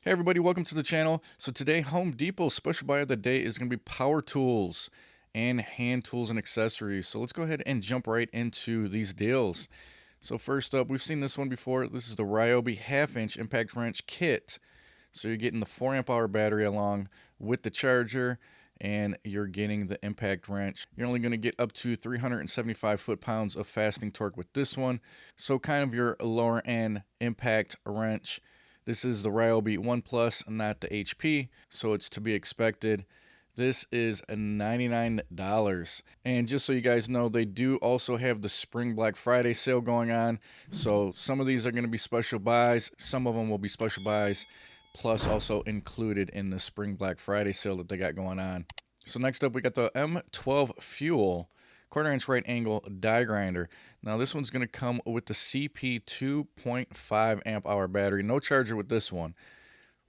Hey everybody, welcome to the channel. So today Home Depot's special buy of the day is going to be power tools and hand tools and accessories. So let's go ahead and jump right into these deals. So first up, we've seen this one before. This is the Ryobi half-inch impact wrench kit. So you're getting the 4 amp hour battery along with the charger, and you're getting the impact wrench. You're only going to get up to 375 foot-pounds of fastening torque with this one. So kind of your lower end impact wrench. This is the Ryobi 1 Plus, not the HP, so it's to be expected. This is $99. And just so you guys know, they do also have the Spring Black Friday sale going on. So some of these are going to be special buys. Some of them will be special buys, plus also included in the Spring Black Friday sale that they got going on. So next up, we got the M12 Fuel 1/4 inch right angle die grinder. Now this one's going to come with the CP 2.5 amp hour battery. No charger with this one.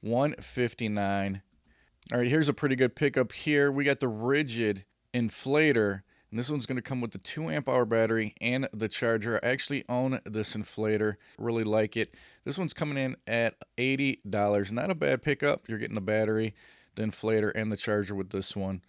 $159. All right, here's a pretty good pickup here. We got the Ridgid inflator, and this one's going to come with the 2 amp hour battery and the charger. I actually own this inflator, really like it. This one's coming in at $80. Not a bad pickup. You're getting the battery, the inflator, and the charger with this one.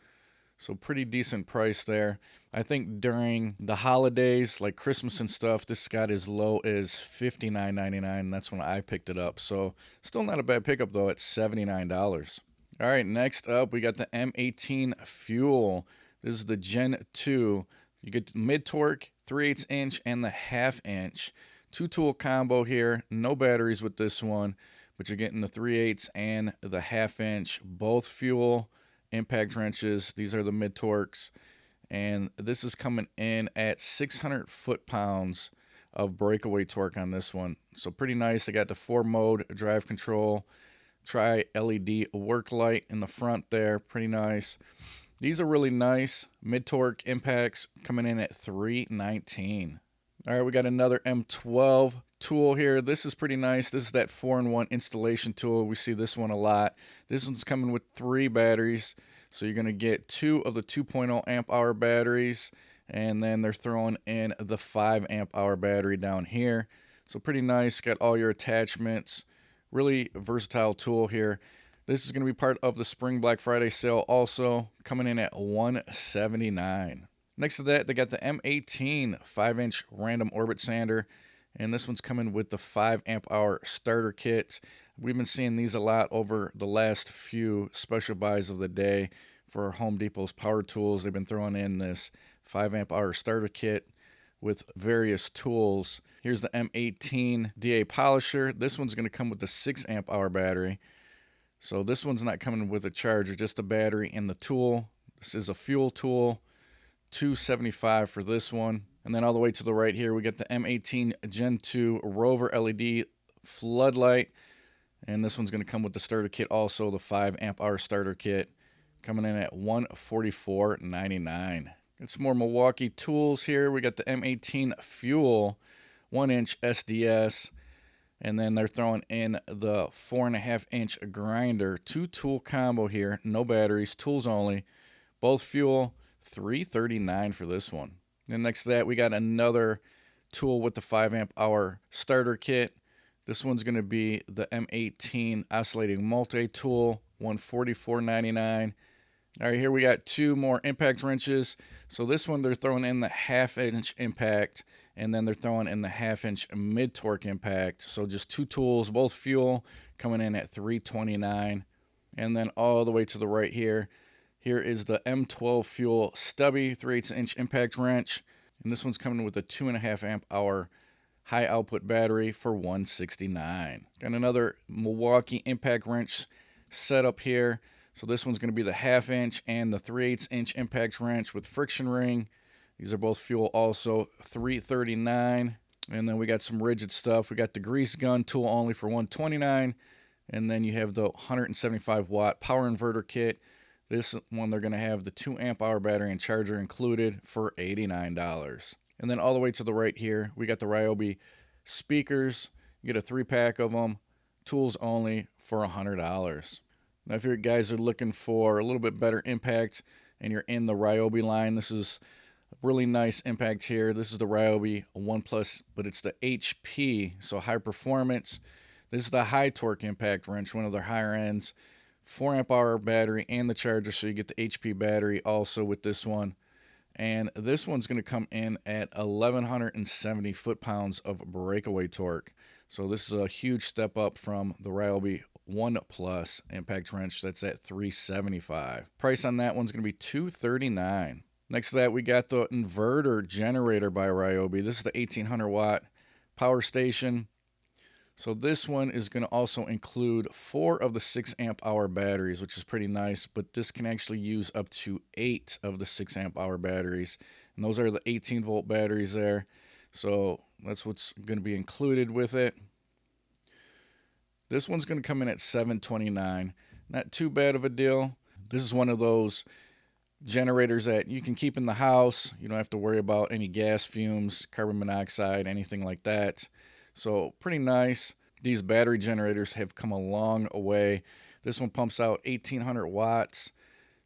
So pretty decent price there. I think during the holidays, like Christmas and stuff, this got as low as $59.99. That's when I picked it up. So still not a bad pickup though at $79. All right, next up we got the M18 Fuel. This is the Gen 2. You get mid torque, 3/8 inch, and the 1/2 inch. 2-tool combo here. No batteries with this one, but you're getting the 3/8 and the 1/2 inch. Both fuel impact wrenches. These are the mid torques, and this is coming in at 600 foot-pounds of breakaway torque on this one. So pretty nice. They got the 4-mode drive control, tri LED work light in the front there. Pretty nice. These are really nice. Mid torque impacts coming in at $319. All right, we got another M12 tool here. This is pretty nice. This is that 4-in-1 installation tool. We see this one a lot. This one's coming with 3 batteries. So you're going to get 2 of the 2.0 amp hour batteries, and then they're throwing in the 5 amp hour battery down here. So pretty nice. Got all your attachments. Really versatile tool here. This is going to be part of the Spring Black Friday sale also, coming in at $179. Next to that, they got the M18 5-inch random orbit sander, and this one's coming with the 5 amp hour starter kit. We've been seeing these a lot over the last few special buys of the day for Home Depot's power tools. They've been throwing in this 5 amp hour starter kit with various tools. Here's the M18 DA polisher. This one's going to come with the 6 amp hour battery. So this one's not coming with a charger, just a battery and the tool. This is a fuel tool. $275 for this one. And then all the way to the right here, we got the M18 Gen 2 Rover LED floodlight. And this one's going to come with the starter kit also, the 5 amp hour starter kit, coming in at $144.99. Got some more Milwaukee tools here. We got the M18 Fuel 1-inch SDS. And then they're throwing in the 4.5-inch grinder. 2-tool combo here. No batteries, tools only. Both fuel. $339 for this one. And next to that, we got another tool with the 5 amp hour starter kit. This one's going to be the M18 oscillating multi-tool, $144.99. All right, here we got 2 more impact wrenches. So this one, they're throwing in the 1/2 inch impact, and then they're throwing in the 1/2 inch mid torque impact. So just 2 tools, both fuel, coming in at $329. And then all the way to the right here, here is the M12 Fuel stubby 3/8 inch impact wrench. And this one's coming with a 2.5 amp hour high output battery for $169. Got another Milwaukee impact wrench setup here. So this one's going to be the 1/2 inch and the 3/8 inch impact wrench with friction ring. These are both fuel also, $339. And then we got some Ridgid stuff. We got the grease gun tool only for $129. And then you have the 175 watt power inverter kit. This one, they're going to have the 2 amp hour battery and charger included for $89. And then all the way to the right here, we got the Ryobi speakers. You get a 3-pack of them, tools only for $100. Now, if you guys are looking for a little bit better impact and you're in the Ryobi line, this is a really nice impact here. This is the Ryobi 1 Plus, but it's the HP, so high performance. This is the high torque impact wrench, one of their higher ends. 4 amp hour battery and the charger, so you get the HP battery also with this one. And this one's going to come in at 1,170 foot-pounds of breakaway torque. So this is a huge step up from the Ryobi 1 Plus impact wrench that's at 375. Price on that one's going to be $239. Next to that, we got the inverter generator by Ryobi. This is the 1800 watt power station. So this one is going to also include 4 of the 6 amp hour batteries, which is pretty nice, but this can actually use up to 8 of the 6 amp hour batteries. And those are the 18 volt batteries there. So that's what's going to be included with it. This one's going to come in at $729. Not too bad of a deal. This is one of those generators that you can keep in the house. You don't have to worry about any gas fumes, carbon monoxide, anything like that. So pretty nice. These battery generators have come a long way. This one pumps out 1800 watts,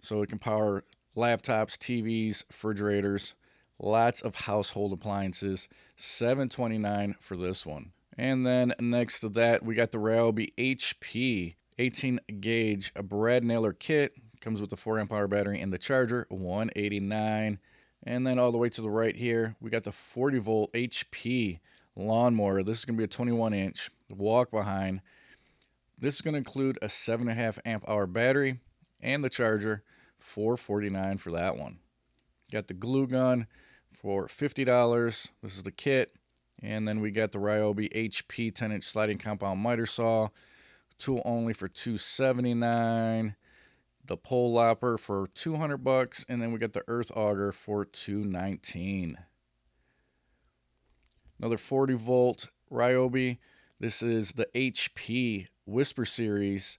so it can power laptops, TVs, refrigerators, lots of household appliances. $729 for this one. And then next to that, we got the Ryobi HP 18 gauge brad nailer kit. Comes with the 4 amp hour battery and the charger, $189. And then all the way to the right here, we got the 40 volt HP lawnmower. This is going to be a 21 inch walk behind. This is going to include a 7.5 amp hour battery and the charger, $449 for that one. Got the glue gun for $50. This is the kit. And then we got the Ryobi HP 10 inch sliding compound miter saw, tool only for $279. The pole lopper for $200, and then we got the earth auger for $219. Another 40 volt Ryobi. This is the HP Whisper Series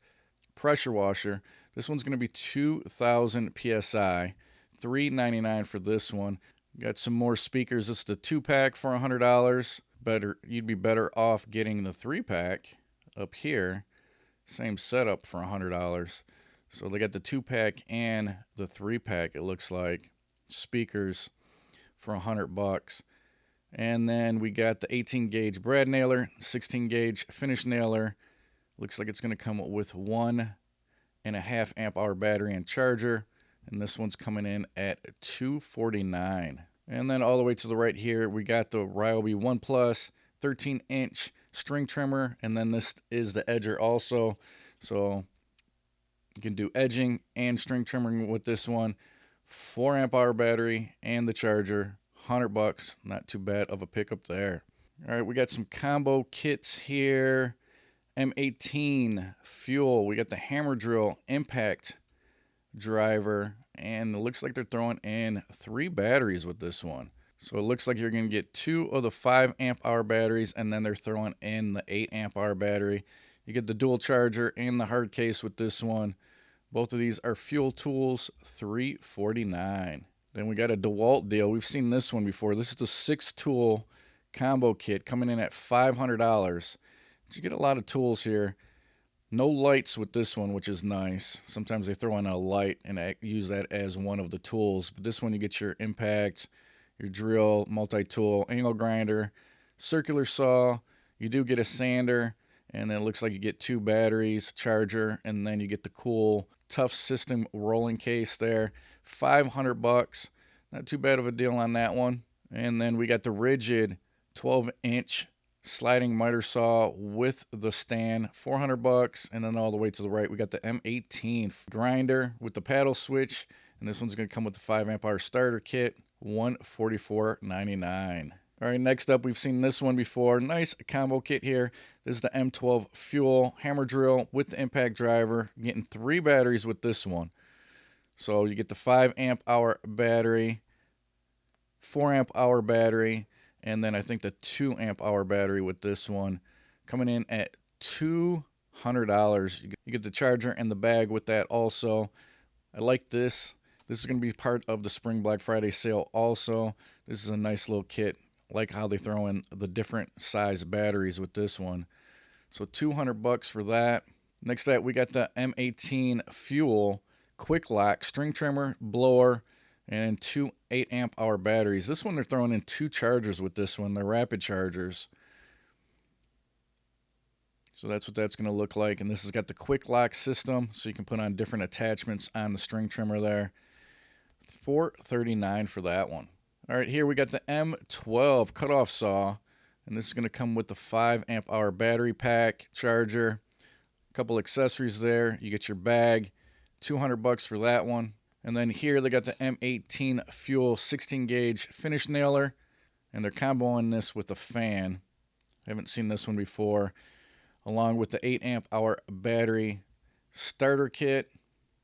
pressure washer. This one's going to be 2,000 psi, $399 for this one. Got some more speakers. This is the 2-pack for $100. You'd be better off getting the 3-pack up here. Same setup for $100. So they got the 2-pack and the 3-pack, it looks like. Speakers for $100. And then we got the 18 gauge brad nailer, 16 gauge finish nailer. Looks like it's going to come with 1.5 amp hour battery and charger. And this one's coming in at $249. And then all the way to the right here, we got the Ryobi 1 Plus 13 inch string trimmer. And then this is the edger also. So you can do edging and string trimming with this one. 4 amp hour battery and the charger, $100. Not too bad of a pickup there. All right, we got some combo kits here. M18 fuel. We got the hammer drill impact driver, and it looks like they're throwing in 3 batteries with this one. So it looks like you're going to get 2 of the 5 amp hour batteries, and then they're throwing in the 8 amp hour battery. You get the dual charger and the hard case with this one. Both of these are fuel tools, $349. Then we got a DeWalt deal. We've seen this one before. This is the 6-tool combo kit coming in at $500. But you get a lot of tools here. No lights with this one, which is nice. Sometimes they throw in a light and use that as one of the tools. But this one, you get your impact, your drill, multi-tool, angle grinder, circular saw. You do get a sander. And then it looks like you get 2 batteries, charger, and then you get the cool Tough System rolling case there. $500. Not too bad of a deal on that one. And then we got the Ridgid 12-inch sliding miter saw with the stand, $400. And then all the way to the right, we got the M18 grinder with the paddle switch. And this one's going to come with the 5 amp hour starter kit, $144.99. All right, next up, we've seen this one before. Nice combo kit here. This is the M12 fuel hammer drill with the impact driver. You're getting 3 batteries with this one. So you get the 5 amp hour battery, 4 amp hour battery, and then I think the 2 amp hour battery with this one. Coming in at $200. You get the charger and the bag with that also. I like this. This is going to be part of the Spring Black Friday sale also. This is a nice little kit. Like how they throw in the different size batteries with this one. So $200 for that. Next up, we got the M18 fuel quick lock string trimmer, blower, and 2 8 amp hour batteries. This one they're throwing in 2 chargers with this one. They're rapid chargers. So that's what that's going to look like. And this has got the quick lock system, so you can put on different attachments on the string trimmer there. $439 for that one. All right, here we got the M12 cutoff saw, and this is going to come with the 5 amp hour battery pack, charger, a couple accessories there. You get your bag, $200 for that one. And then here they got the M18 Fuel 16 gauge finish nailer, and they're comboing this with a fan. I haven't seen this one before, along with the 8 amp hour battery starter kit.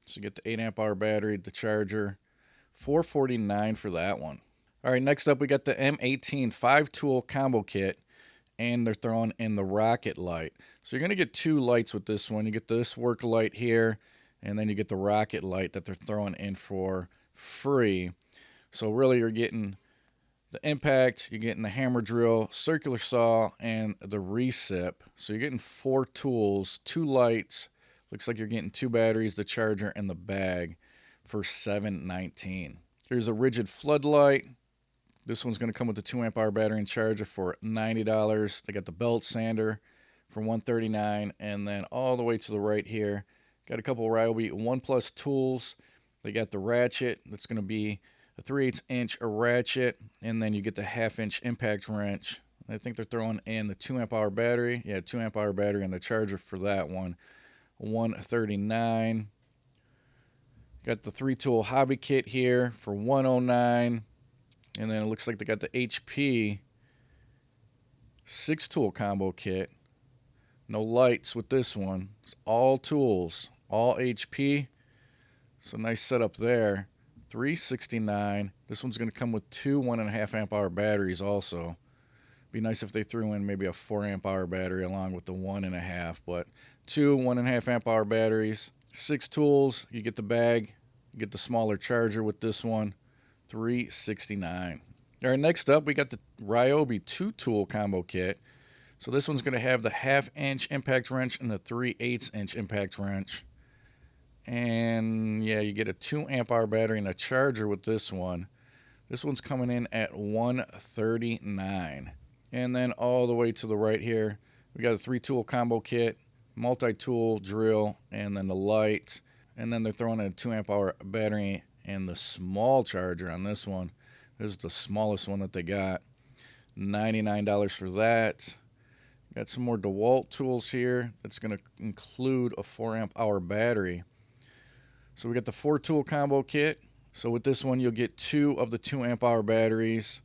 So you get the 8 amp hour battery, the charger, $449 for that one. All right, next up we got the M18 5-tool combo kit, and they're throwing in the rocket light. So you're going to get 2 lights with this one. You get this work light here, and then you get the rocket light that they're throwing in for free. So really you're getting the impact, you're getting the hammer drill, circular saw, and the recip. So you're getting 4 tools, 2 lights. Looks like you're getting 2 batteries, the charger, and the bag for $719. Here's a Ridgid floodlight. This one's going to come with the 2 amp hour battery and charger for $90. They got the belt sander for $139, and then all the way to the right here, got a couple of Ryobi 1+ tools. They got the ratchet. That's going to be a 3/8 inch ratchet, and then you get the 1/2 inch impact wrench. I think they're throwing in the 2 amp hour battery. Yeah, 2 amp hour battery and the charger for that one, $139. Got the 3-tool hobby kit here for $109. And then it looks like they got the HP 6-tool combo kit. No lights with this one. It's all tools, all HP. So nice setup there. $369. This one's going to come with 2 1.5 amp hour batteries also. Be nice if they threw in maybe a 4 amp hour battery along with the 1.5, but 2 1.5 amp hour batteries. 6 tools. You get the bag. You get the smaller charger with this one. $369. All right, next up we got the Ryobi 2-tool combo kit. So this one's going to have the 1/2 inch impact wrench and the 3/8 inch impact wrench. And yeah, you get a 2 amp hour battery and a charger with this one. This one's coming in at $139. And then all the way to the right here, we got a 3-tool combo kit, multi-tool drill, and then the light. And then they're throwing in a 2 amp hour battery and the small charger on this one. This is the smallest one that they got. $99 for that. Got some more DeWalt tools here. That's going to include a 4 amp hour battery. So we got the 4-tool combo kit. So with this one, you'll get 2 of the 2 amp hour batteries.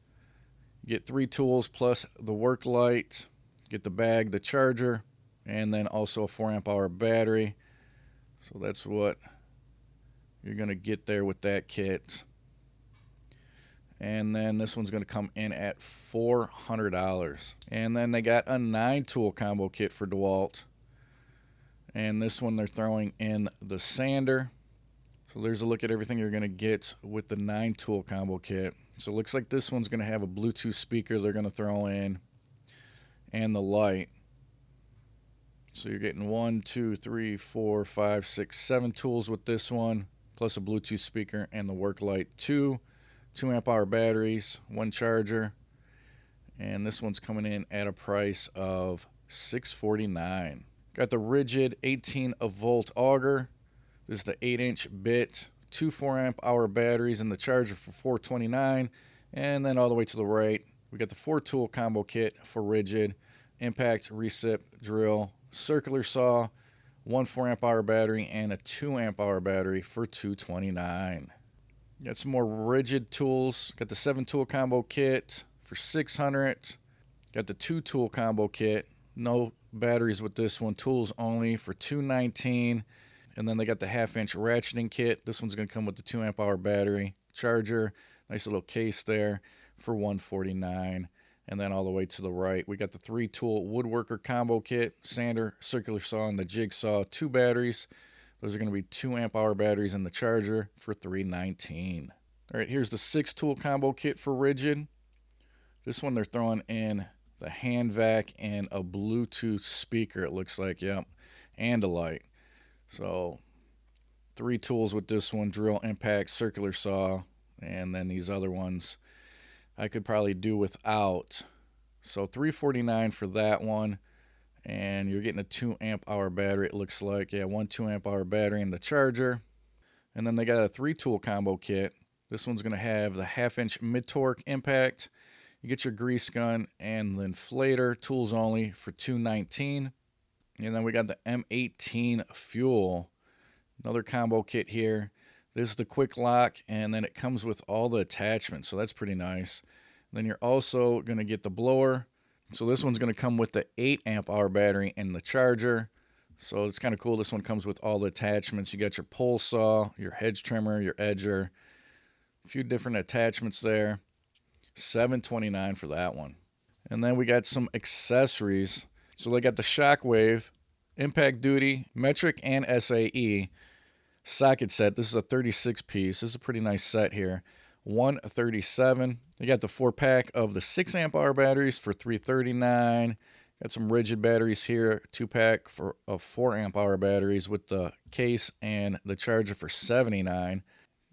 You get 3 tools plus the work light. Get the bag, the charger, and then also a 4 amp hour battery. So that's what you're going to get there with that kit. And then this one's going to come in at $400. And then they got a 9-tool combo kit for DeWalt. And this one they're throwing in the sander. So there's a look at everything you're going to get with the 9-tool combo kit. So it looks like this one's going to have a Bluetooth speaker they're going to throw in, and the light. So you're getting 1, 2, 3, 4, 5, 6, 7 tools with this one, plus a Bluetooth speaker and the work light. 2 amp hour batteries, 1 charger, and this one's coming in at a price of $649. Got the Ridgid 18-volt auger. This is the 8-inch bit, 2 4 amp hour batteries and the charger for $429. And then all the way to the right, we got the 4-tool combo kit for Ridgid, impact, recip, drill, circular saw, 1 4 amp hour battery, and a 2 amp hour battery for $229. Got some more Ridgid tools. Got the 7-tool combo kit for $600. Got the 2-tool combo kit. No batteries with this one. Tools only for $219. And then they got the 1/2 inch ratcheting kit. This one's going to come with the 2 amp hour battery, charger, nice little case there for $149. And then all the way to the right, we got the 3-tool woodworker combo kit, sander, circular saw, and the jigsaw. 2 batteries. Those are going to be 2 amp hour batteries and the charger for $319. All right, here's the 6-tool combo kit for Ridgid. This one they're throwing in the hand vac and a Bluetooth speaker, it looks like, yep, and a light. So 3 tools with this one, drill, impact, circular saw, and then these other ones I could probably do without. So $349 for that one. And you're getting a 2 amp hour battery, it looks like. Yeah, one 2 amp hour battery and the charger. And then they got a 3-tool combo kit. This one's going to have the 1/2 inch mid-torque impact. You get your grease gun and the inflator, tools only, for $219. And then we got the M18 fuel. Another combo kit here. This is the quick lock, and then it comes with all the attachments, so that's pretty nice. Then you're also going to get the blower. So this one's going to come with the 8 amp hour battery and the charger. So it's kind of cool. This one comes with all the attachments. You got your pole saw, your hedge trimmer, your edger, a few different attachments there. $729 for that one. And then we got some accessories. So they got the Shockwave, Impact Duty, Metric, and SAE socket set. This is a 36 piece. This is a pretty nice set here. $137. You got the 4-pack of the 6 amp hour batteries for $339. Got some Ridgid batteries here, 2-pack of 4 amp hour batteries with the case and the charger for $79.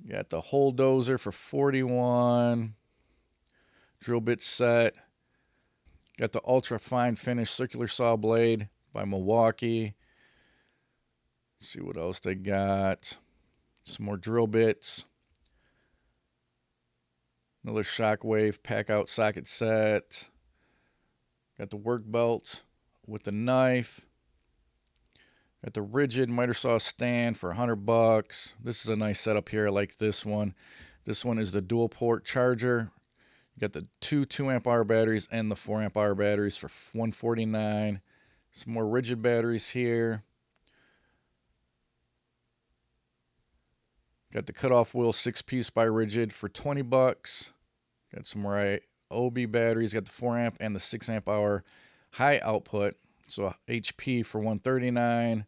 You got the hole dozer for $41. Drill bit set. Got the ultra fine finish circular saw blade by Milwaukee. Let's see what else they got. Some more drill bits. Another Shockwave pack out socket set. Got the work belt with the knife. Got the Ridgid miter saw stand for $100. This is a nice setup here. I like this one. This one is the dual port charger. You got the 2 amp hour batteries and the 4 amp hour batteries for $149. Some more Ridgid batteries here. Got the cutoff wheel 6-piece by Ridgid for $20. Got some Ryobi batteries. Got the 4 amp and the 6 amp hour high output. So HP for $139.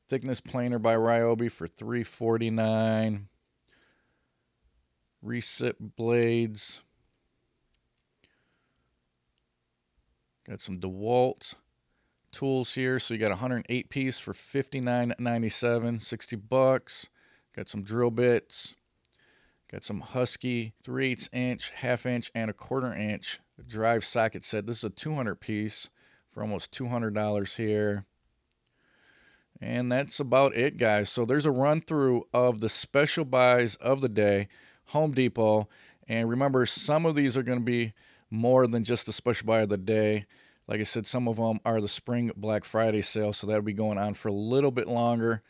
Thickness planer by Ryobi for $349. Reset blades. Got some DeWalt tools here. So you got a 108 piece for $59.97, $60. Got some drill bits. Got some Husky 3/8 inch, 1/2 inch, and a 1/4 inch drive socket set. This is a 200 piece for almost $200 here. And that's about it, guys. So there's a run through of the special buys of the day, Home Depot. And remember, some of these are going to be more than just the special buy of the day. Like I said, some of them are the spring Black Friday sale, so that'll be going on for a little bit longer.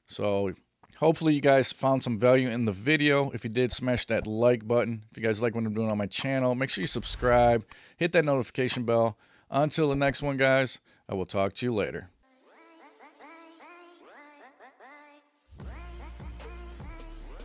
So hopefully you guys found some value in the video. If you did, smash that like button. If you guys like what I'm doing on my channel, make sure you subscribe, hit that notification bell. Until the next one, guys, I will talk to you later.